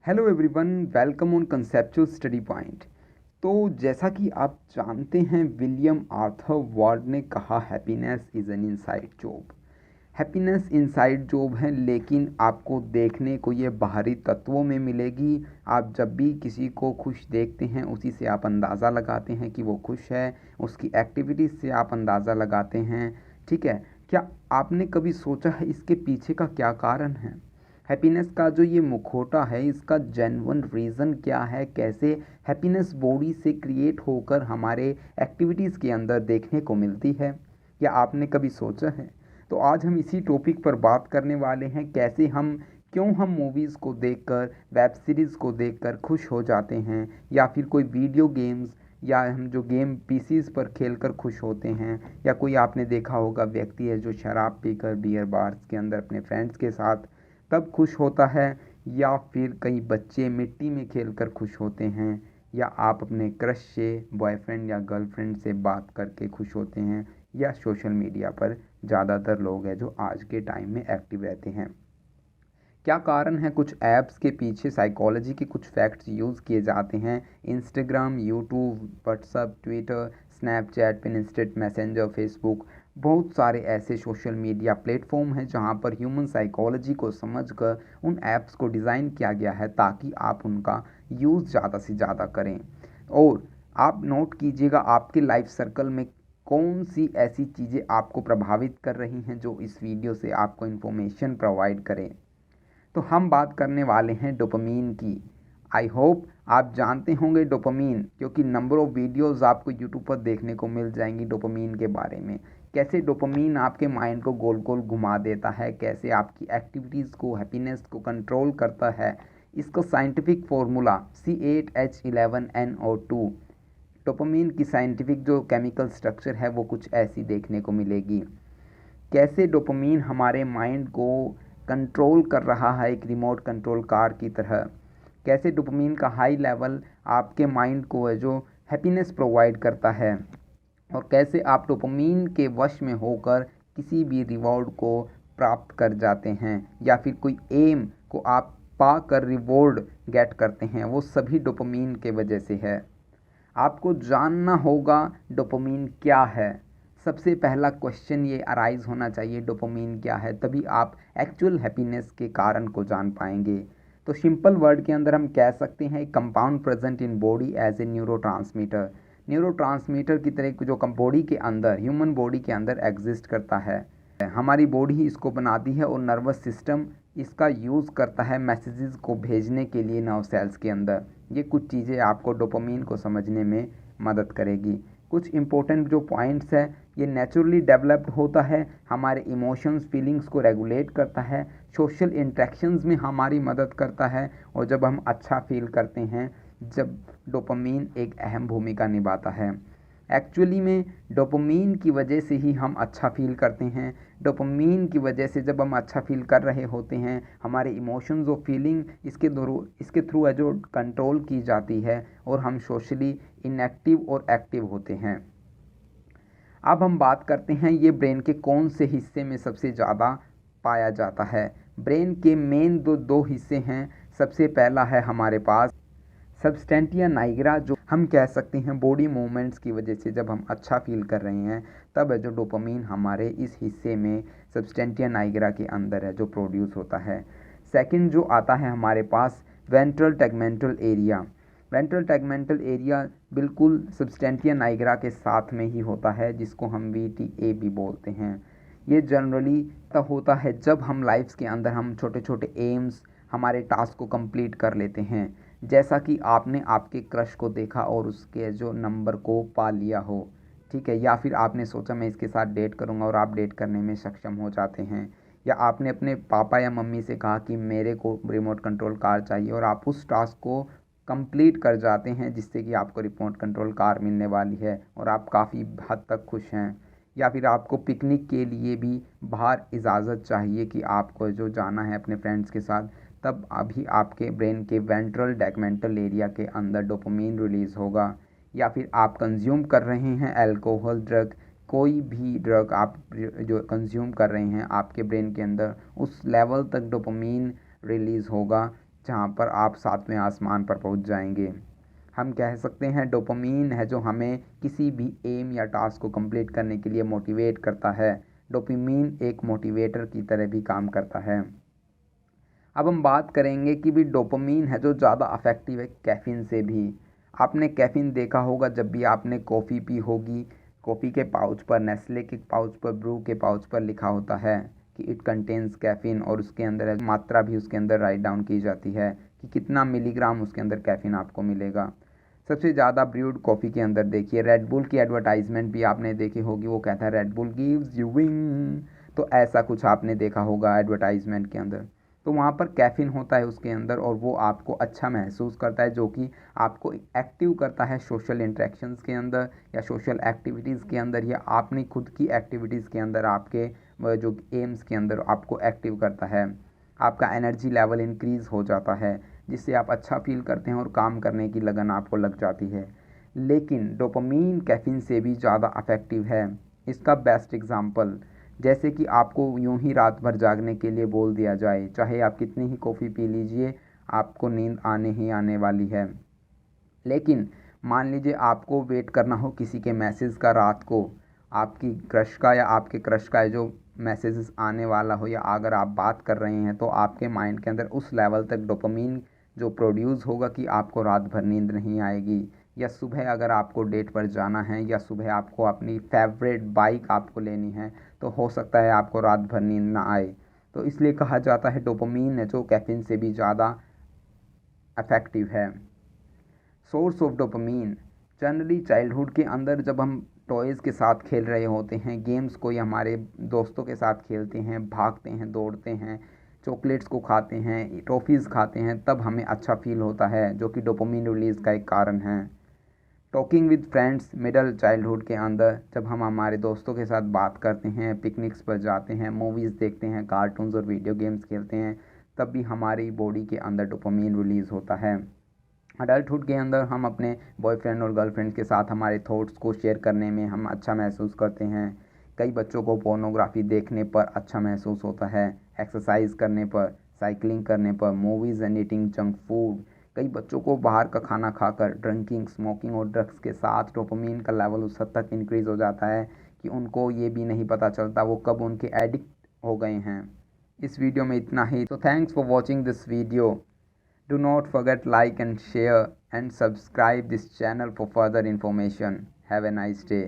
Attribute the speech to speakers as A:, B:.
A: Hello everyone, welcome on conceptual study point. तो जैसा कि आप जानते हैं, विलियम आर्थर वार्ड ने कहा happiness is an inside job. Happiness inside job है, लेकिन आपको देखने को ये बाहरी तत्वों में मिलेगी। आप जब भी किसी को खुश देखते हैं, उसी से आप अंदाज़ा लगाते हैं कि वो खुश है, उसकी एक्टिविटीज़ से आप अंदाज़ा लगाते हैं। ठीक है, क्या आपने कभी सोचा है इसके पीछे का क्या कारण है? हैप्पीनेस का जो ये मुखौटा है, इसका जेन्युइन रीज़न क्या है? कैसे हैप्पीनेस बॉडी से क्रिएट होकर हमारे एक्टिविटीज़ के अंदर देखने को मिलती है? क्या आपने कभी सोचा है? तो आज हम इसी टॉपिक पर बात करने वाले हैं, कैसे क्यों हम मूवीज़ को देखकर, वेब सीरीज़ को देखकर खुश हो जाते हैं, या फिर कोई वीडियो गेम्स, या हम जो गेम पीसीज पर खेलकर खुश होते हैं, या कोई आपने देखा होगा व्यक्ति है जो शराब पीकर बियर बार्स के अंदर अपने फ्रेंड्स के साथ तब खुश होता है, या फिर कई बच्चे मिट्टी में खेलकर खुश होते हैं, या आप अपने क्रश से, बॉयफ्रेंड या गर्लफ्रेंड से बात करके खुश होते हैं, या सोशल मीडिया पर ज़्यादातर लोग हैं जो आज के टाइम में एक्टिव रहते हैं। क्या कारण है? कुछ ऐप्स के पीछे साइकोलॉजी के कुछ फैक्ट्स यूज़ किए जाते हैं। Instagram, YouTube, WhatsApp, Twitter, Snapchat, Pinterest, Messenger, Facebook, बहुत सारे ऐसे सोशल मीडिया प्लेटफॉर्म हैं जहां पर ह्यूमन साइकोलॉजी को समझकर उन ऐप्स को डिज़ाइन किया गया है ताकि आप उनका यूज़ ज़्यादा से ज़्यादा करें। और आप नोट कीजिएगा, आपके लाइफ सर्कल में कौन सी ऐसी चीज़ें आपको प्रभावित कर रही हैं जो इस वीडियो से आपको इन्फॉर्मेशन प्रोवाइड करें। तो हम बात करने वाले हैं डोपामीन की। आई होप आप जानते होंगे डोपामीन, क्योंकि नंबर ऑफ़ वीडियोस आपको यूट्यूब पर देखने को मिल जाएंगी डोपामीन के बारे में। कैसे डोपामीन आपके माइंड को गोल गोल घुमा देता है, कैसे आपकी एक्टिविटीज़ को, हैप्पीनेस को कंट्रोल करता है। इसका साइंटिफिक फार्मूला C8H11NO2। डोपामीन की साइंटिफिक जो केमिकल स्ट्रक्चर है वो कुछ ऐसी देखने को मिलेगी। कैसे डोपामीन हमारे माइंड को कंट्रोल कर रहा है एक रिमोट कंट्रोल कार की तरह। कैसे डोपामीन का हाई लेवल आपके माइंड को है जो हैप्पीनेस प्रोवाइड करता है, और कैसे आप डोपामीन के वश में होकर किसी भी रिवॉर्ड को प्राप्त कर जाते हैं, या फिर कोई एम को आप पाकर रिवॉर्ड गेट करते हैं, वो सभी डोपामीन के वजह से है। आपको जानना होगा डोपामीन क्या है। सबसे पहला क्वेश्चन ये अराइज होना चाहिए, डोपामीन क्या है, तभी आप एक्चुअल हैप्पीनेस के कारण को जान पाएंगे। तो सिंपल वर्ड के अंदर हम कह सकते हैं, compound present in body as a neurotransmitter. Neurotransmitter की तरह जो बॉडी के अंदर, ह्यूमन बॉडी के अंदर एग्जिस्ट करता है। हमारी बॉडी ही इसको बनाती है, और नर्वस सिस्टम इसका यूज़ करता है मैसेजेस को भेजने के लिए नर्व सेल्स के अंदर। ये कुछ चीज़ें आपको डोपामीन को समझने में मदद करेगी। कुछ इंपॉर्टेंट जो पॉइंट्स है, ये नेचुरली डेवलप्ड होता है, हमारे इमोशंस, फीलिंग्स को रेगुलेट करता है, सोशल इंटरेक्शंस में हमारी मदद करता है, और जब हम अच्छा फील करते हैं, जब डोपामीन एक अहम भूमिका निभाता है। एक्चुअली में डोपामीन की वजह से ही हम अच्छा फील करते हैं। डोपामीन की वजह से जब हम अच्छा फील कर रहे होते हैं, हमारे इमोशंस और फीलिंग इसके थ्रू है जो कंट्रोल की जाती है, और हम सोशली इनएक्टिव और एक्टिव होते हैं। अब हम बात करते हैं ये ब्रेन के कौन से हिस्से में सबसे ज़्यादा पाया जाता है। ब्रेन के मेन दो हिस्से हैं। सबसे पहला है हमारे पास सबस्टेंटिया नाइग्रा, जो हम कह सकते हैं बॉडी मूवमेंट्स की वजह से जब हम अच्छा फील कर रहे हैं, तब है जो डोपामीन हमारे इस हिस्से में सबस्टेंटिया नाइग्रा के अंदर है जो प्रोड्यूस होता है। सेकंड जो आता है हमारे पास ventral tegmental area. Ventral tegmental area बिल्कुल सबस्टेंटिया नाइग्रा के साथ में ही होता है, जिसको हम VTA भी बोलते हैं। ये जनरली तब होता है जब हम लाइफ्स के अंदर हम छोटे छोटे एम्स, हमारे टास्क को कंप्लीट कर लेते हैं। जैसा कि आपने आपके क्रश को देखा और उसके जो नंबर को पा लिया हो, ठीक है, या फिर आपने सोचा मैं इसके साथ डेट करूंगा और आप डेट करने में सक्षम हो जाते हैं, या आपने अपने पापा या मम्मी से कहा कि मेरे को रिमोट कंट्रोल कार चाहिए, और आप उस टास्क को कंप्लीट कर जाते हैं जिससे कि आपको रिमोट कंट्रोल कार मिलने वाली है, और आप काफ़ी हद तक खुश हैं। या फिर आपको पिकनिक के लिए भी बाहर इजाज़त चाहिए कि आपको जो जाना है अपने फ्रेंड्स के साथ, तब अभी आपके ब्रेन के वेंट्रल टैगमेंटल एरिया के अंदर डोपामीन रिलीज़ होगा। या फिर आप कंज्यूम कर रहे हैं अल्कोहल, ड्रग, कोई भी ड्रग आप जो कंज्यूम कर रहे हैं, आपके ब्रेन के अंदर उस लेवल तक डोपामीन रिलीज़ होगा जहाँ पर आप सातवें आसमान पर पहुँच जाएंगे। हम कह सकते हैं डोपामीन है जो हमें किसी भी एम या टास्क को कंप्लीट करने के लिए मोटिवेट करता है। डोपामीन एक मोटिवेटर की तरह भी काम करता है। अब हम बात करेंगे कि भी डोपामीन है जो ज़्यादा अफेक्टिव है कैफ़ीन से भी। आपने कैफ़ीन देखा होगा जब भी आपने कॉफ़ी पी होगी, कॉफ़ी के पाउच पर, नेस्ले के पाउच पर, ब्रू के पाउच पर लिखा होता है कि इट कंटेन्स कैफ़ीन, और उसके अंदर मात्रा भी उसके अंदर राइट डाउन की जाती है कि कितना मिलीग्राम उसके अंदर कैफ़ीन आपको मिलेगा। सबसे ज़्यादा ब्रूड कॉफ़ी के अंदर देखिए रेड बुल की एडवर्टाइजमेंट भी आपने देखी होगी, वो कहता है red bull gives you wing, तो ऐसा कुछ आपने देखा होगा एडवर्टाइजमेंट के अंदर। तो वहाँ पर कैफ़ीन होता है उसके अंदर और वो आपको अच्छा महसूस करता है, जो कि आपको एक्टिव करता है सोशल इंटरेक्शंस के अंदर या सोशल एक्टिविटीज़ के अंदर या अपनी खुद की एक्टिविटीज़ के अंदर, आपके जो एम्स के अंदर आपको एक्टिव करता है। आपका एनर्जी लेवल इंक्रीज़ हो जाता है जिससे आप अच्छा फील करते हैं और काम करने की लगन आपको लग जाती है। लेकिन डोपामीन कैफ़ीन से भी ज़्यादा अफेक्टिव है। इसका बेस्ट एग्ज़ाम्पल, जैसे कि आपको यूं ही रात भर जागने के लिए बोल दिया जाए, चाहे आप कितनी ही कॉफ़ी पी लीजिए आपको नींद आने ही आने वाली है। लेकिन मान लीजिए आपको वेट करना हो किसी के मैसेज का, रात को आपकी क्रश का या आपके क्रश का जो मैसेजेस आने वाला हो, या अगर आप बात कर रहे हैं तो आपके माइंड के अंदर उस लेवल तक डोपामीन जो प्रोड्यूस होगा कि आपको रात भर नींद नहीं आएगी। या सुबह अगर आपको डेट पर जाना है या सुबह आपको अपनी फेवरेट बाइक आपको लेनी है, तो हो सकता है आपको रात भर नींद ना आए। तो इसलिए कहा जाता है डोपामीन है जो कैफ़ीन से भी ज़्यादा इफ़ेक्टिव है। Source of dopamine, generally childhood के अंदर जब हम टॉयज़ के साथ खेल रहे होते हैं, गेम्स को या हमारे दोस्तों के साथ खेलते हैं, भागते हैं, दौड़ते हैं, चॉकलेट्स को खाते हैं, टॉफ़ीज़ खाते हैं, तब हमें अच्छा फील होता है, जो कि डोपामीन रिलीज़ का एक कारण है। Talking with friends, middle childhood के अंदर जब हम हमारे दोस्तों के साथ बात करते हैं, पिकनिक्स पर जाते हैं, मूवीज़ देखते हैं, कार्टून्स और वीडियो गेम्स खेलते हैं, तब भी हमारी बॉडी के अंदर डोपामीन रिलीज़ होता है। अडल्टहुड के अंदर हम अपने बॉयफ्रेंड और गर्लफ्रेंड के साथ हमारे थॉट्स को शेयर करने में हम अच्छा महसूस करते हैं। कई बच्चों को पोर्नोग्राफी देखने पर अच्छा महसूस होता है, एक्सरसाइज करने पर, साइकिलिंग करने पर, movies and eating junk food. कई बच्चों को बाहर का खाना खाकर ड्रिंकिंग, स्मोकिंग और ड्रग्स के साथ डोपामीन का लेवल उस हद तक इंक्रीज़ हो जाता है कि उनको ये भी नहीं पता चलता वो कब उनके एडिक्ट हो गए हैं। इस वीडियो में इतना ही, तो thanks for watching this video. Do not forget like and share and subscribe this channel for further information. Have a nice day.